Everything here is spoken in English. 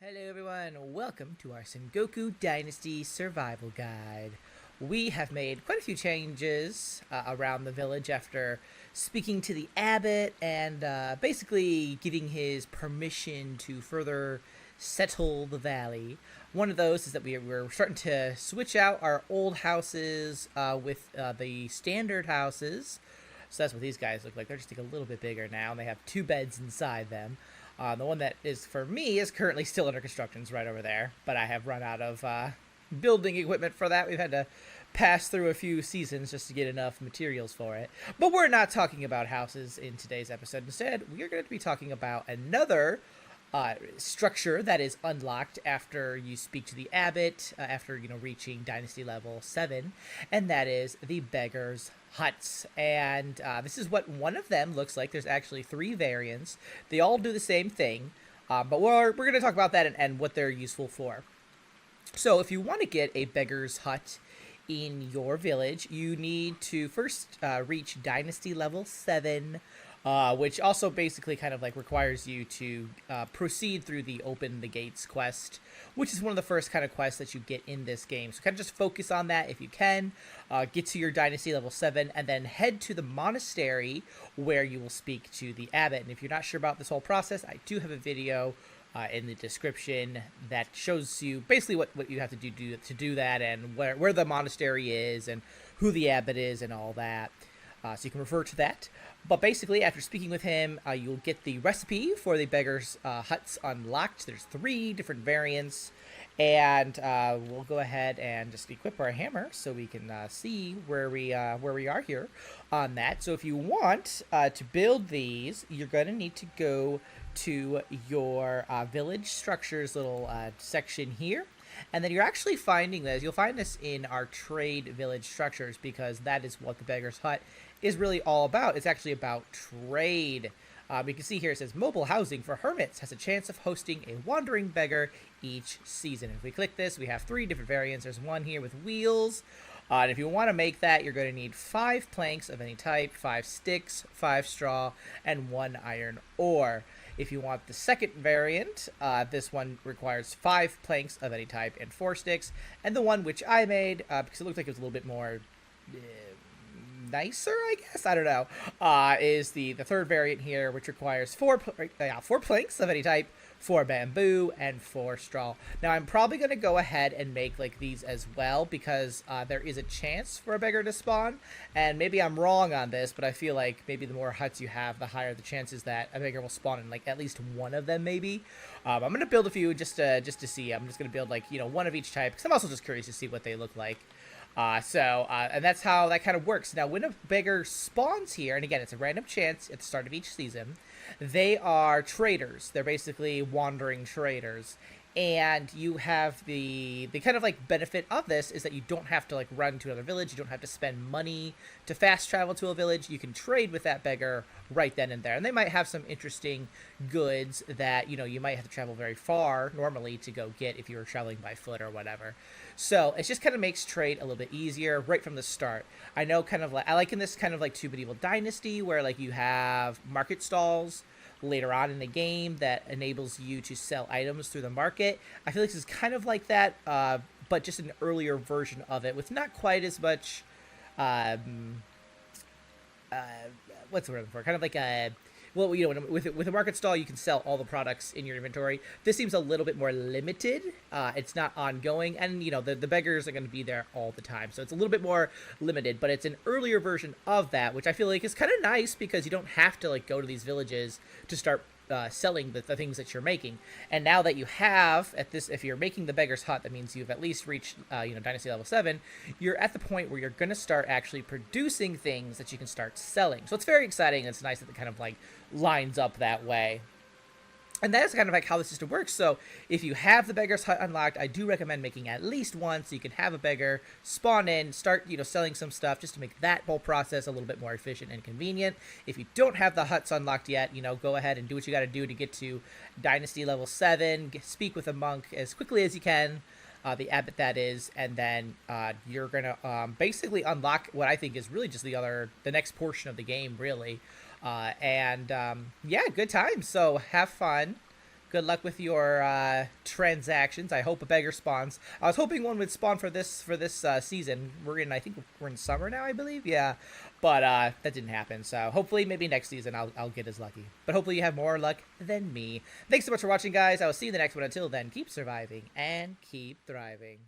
Hello everyone, welcome to our Sengoku Dynasty Survival Guide. We have made quite a few changes around the village after speaking to the abbot and basically giving his permission to further settle the valley. One of those is that we're starting to switch out our old houses with the standard houses. So that's what these guys look like. They're just like a little bit bigger now, and they have two beds inside them. The one that is for me is currently still under construction. It's right over there, but I have run out of building equipment for that. We've had to pass through a few seasons just to get enough materials for it. But we're not talking about houses in today's episode. Instead, we are going to be talking about another structure that is unlocked after you speak to the abbot, after reaching dynasty level 7, and that is the Beggar's huts. And this is what one of them looks like. There's actually 3 variants. They all do the same thing, but we're going to talk about that and what they're useful for. So if you want to get a Beggar's hut in your village, you need to first reach dynasty level 7, which also basically kind of like requires you to proceed through the Open the Gates quest, which is one of the first kind of quests that you get in this game. So kind of just focus on that if you can. Get to your dynasty level 7 and then head to the monastery where you will speak to the abbot. And if you're not sure about this whole process, I do have a video in the description that shows you basically what you have to do that, and where the monastery is and who the abbot is and all that. So you can refer to that. But basically, after speaking with him, you'll get the recipe for the Beggar's huts unlocked. There's 3 different variants. And we'll go ahead and just equip our hammer so we can see where we are here on that. So if you want to build these, you're going to need to go to your village structures little section here. And then you're actually finding this. You'll find this in our trade village structures, because that is what the Beggar's hut is really all about. It's actually about trade. You can see here it says mobile housing for hermits has a chance of hosting a wandering beggar each season. If we click this, we have 3 different variants. There's one here with wheels. And if you want to make that, you're going to need 5 planks of any type, 5 sticks, 5 straw, and 1 iron ore. If you want the second variant, this one requires 5 planks of any type and 4 sticks. And the one which I made, because it looked like it was a little bit more nicer, I guess, I don't know, is the third variant here, which requires 4 planks of any type, 4 bamboo, and 4 straw. Now, I'm probably going to go ahead and make like these as well, because there is a chance for a beggar to spawn, and maybe I'm wrong on this, but I feel like maybe the more huts you have, the higher the chances that a beggar will spawn in like at least one of them, maybe. I'm going to build a few just to see. I'm just going to build like, one of each type, because I'm also just curious to see what they look like. And that's how that kind of works. Now, when a beggar spawns here, and again, it's a random chance at the start of each season, they are traders. They're basically wandering traders. And you have the kind of like benefit of this is that you don't have to like run to another village. You don't have to spend money to fast travel to a village. You can trade with that beggar right then and there. And they might have some interesting goods that, you might have to travel very far normally to go get if you were traveling by foot or whatever. So it just kind of makes trade a little bit easier right from the start. I know kind of like, I like in this kind of like 2 Medieval Dynasty where like you have market stalls later on in the game that enables you to sell items through the market. I feel like this is kind of like that, but just an earlier version of it with not quite as much, what's the word for? Kind of like a, well, with a market stall, you can sell all the products in your inventory. This seems a little bit more limited. It's not ongoing, and the beggars are going to be there all the time, so it's a little bit more limited. But it's an earlier version of that, which I feel like is kind of nice because you don't have to like go to these villages to start selling the things that you're making. And now that you have if you're making the Beggar's hut, that means you've at least reached dynasty level 7. You're at the point where you're going to start actually producing things that you can start selling. So it's very exciting. It's nice that it kind of like lines up that way. And that is kind of like how the system works. So if you have the Beggar's hut unlocked, I do recommend making at least one so you can have a beggar spawn in, start, selling some stuff just to make that whole process a little bit more efficient and convenient. If you don't have the huts unlocked yet, go ahead and do what you got to do to get to Dynasty level 7, speak with a monk as quickly as you can, the abbot that is, and then you're going to basically unlock what I think is really just the next portion of the game, really. Yeah, good time. So have fun. Good luck with your transactions. I hope a beggar spawns. I was hoping one would spawn for this season. I think we're in summer now, I believe. Yeah, but that didn't happen. So hopefully, maybe next season I'll get as lucky. But hopefully you have more luck than me. Thanks so much for watching, guys. I will see you in the next one. Until then, keep surviving and keep thriving.